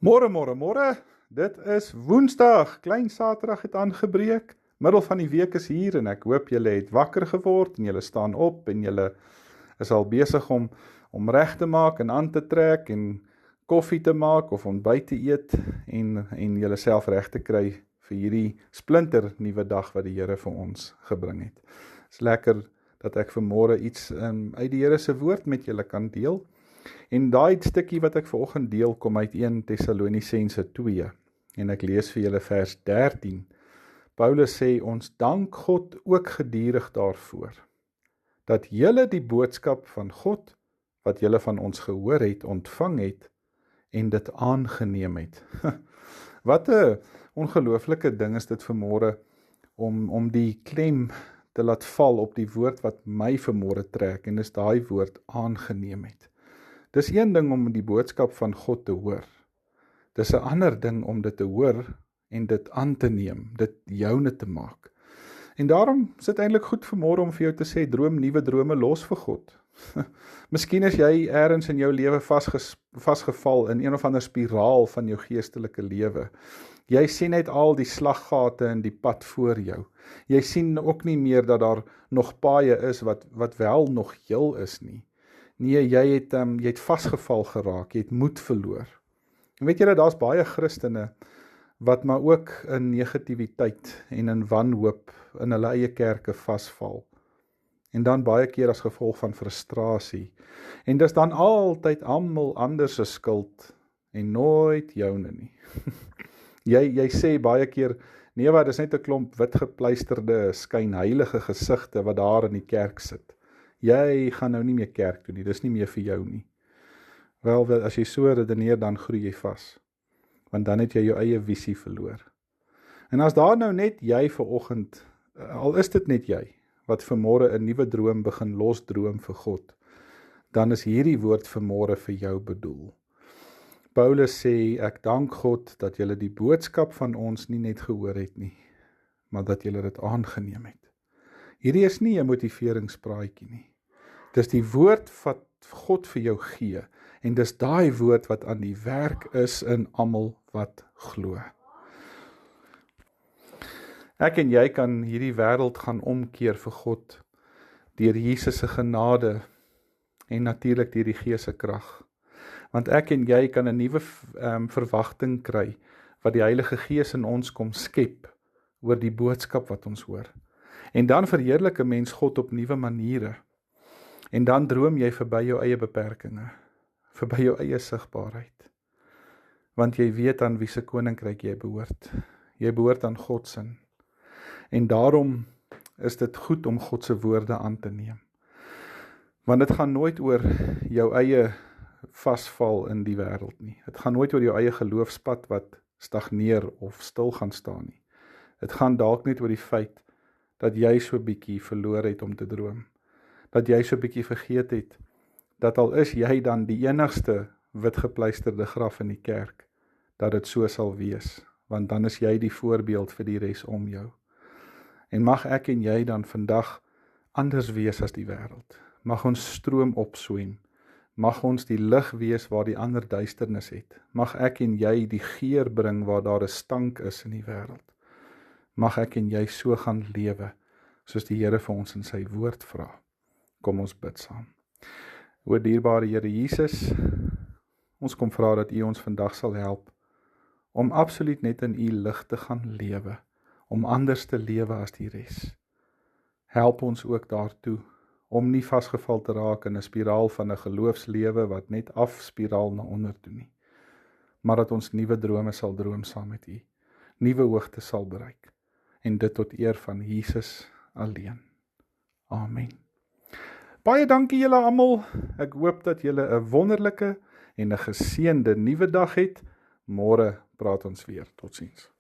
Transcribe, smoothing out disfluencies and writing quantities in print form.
Môre. Dit is Woensdag. Klein Saterdag het aangebreek. Middel van die week is hier en ek hoop julle het wakker geword en julle staan op en julle is al besig om reg te maak en aan te trek en koffie te maak of ontbyt te eet en julle self reg te kry vir hierdie splinter nuwe dag wat die Here vir ons gebring het. Dit is lekker dat ek vanmôre iets uit die Here se woord met julle kan deel. En daai stukkie wat ek vanoggend deel kom uit 1 Tessalonisense 2 en ek lees vir julle vers 13. Paulus sê ons dank God ook gedurig daarvoor dat julle die boodskap van God wat julle van ons gehoor het ontvang het en dit aangeneem het. Wat 'n ongelooflike ding is dit vanmôre om die klem te laat val op die woord wat my vanmôre trek en dis daai woord aangeneem het. Dis een ding om die boodskap van God te hoor. Dis 'n ander ding om dit te hoor en dit aan te neem, dit joune te maak. En daarom is dit eintlik goed vanmôre om vir jou te sê, droom nuwe drome los vir God. Miskien is jy eers in jou lewe vasgeval in een of ander spiraal van jou geestelike lewe. Jy sien net al die slaggate in die pad voor jou. Jy sien ook nie meer dat daar nog paaie is wat wel nog heel is nie. Nee, jy het vasgeval geraak, jy het moed verloor. En weet jy dat daar's baie Christene wat maar ook in negativiteit en in wanhoop in hulle eie kerke vasval. En dan baie keer as gevolg van frustrasie. En dis dan altyd almal anders se skuld en nooit joune nie. Jy sê baie keer, nee wat, dis net 'n klomp wit gepleisterde skynheilige gesigte wat daar in die kerk sit. Jy gaan nou nie meer kerk toe nie, dis nie meer vir jou nie. Wel, as jy so redeneer, dan groei jy vas. Want dan het jy jou eie visie verloor. En as daar nou net jy vanoggend, al is dit net jy, wat vanmôre 'n nuwe droom begin losdroom vir God, dan is hierdie woord vanmôre vir jou bedoel. Paulus sê, ek dank God dat julle die boodskap van ons nie net gehoor het nie, maar dat julle dit aangeneem het. Hierdie is nie 'n motiveringspraatjie nie. Dis die woord wat God vir jou gee, en dis daai woord wat aan die werk is in almal wat glo. Ek en jy kan hierdie wêreld gaan omkeer vir God, deur Jesus se genade, en natuurlik deur die Gees se krag. Want ek en jy kan 'n nuwe verwagting kry, wat die Heilige Gees in ons kom skep, oor die boodskap wat ons hoor. En dan verheerlik 'n mens God op nuwe maniere. En dan droom jy verby jou eie beperkings, verby jou eie sigbaarheid. Want jy weet aan wie se koninkryk jy behoort. Jy behoort aan God se. En daarom is dit goed om God se woorde aan te neem. Want dit gaan nooit oor jou eie vasval in die wêreld nie. Dit gaan nooit oor jou eie geloofspad wat stagneer of stil gaan staan nie. Dit gaan dalk net oor die feit dat jy so bietjie verloor het om te droom. Dat jy so bietjie vergeet het, dat al is jy dan die enigste witgepleisterde graf in die kerk, dat dit so sal wees, want dan is jy die voorbeeld vir die res om jou. En mag ek en jy dan vandag anders wees as die wêreld. Mag ons stroom opswem. Mag ons die lig wees waar die ander duisternis het. Mag ek en jy die geur bring waar daar 'n stank is in die wêreld. Mag ek en jy so gaan lewe, soos die Here vir ons in sy woord vra. Kom ons bid saam. O dierbare Here Jesus, ons kom vra dat U ons vandag sal help, om absoluut net in U lig te gaan lewe, om anders te lewe as die res. Help ons ook daartoe, om nie vasgeval te raak in 'n spiraal van 'n geloofslewe wat net afspiraal na onder toe nie, maar dat ons nuwe drome sal droom saam met U, nuwe hoogtes sal bereik, en dit tot eer van Jesus alleen. Amen. Baie dankie julle almal, ek hoop dat julle 'n wonderlike en 'n geseënde nuwe dag het. Môre praat ons weer, totsiens.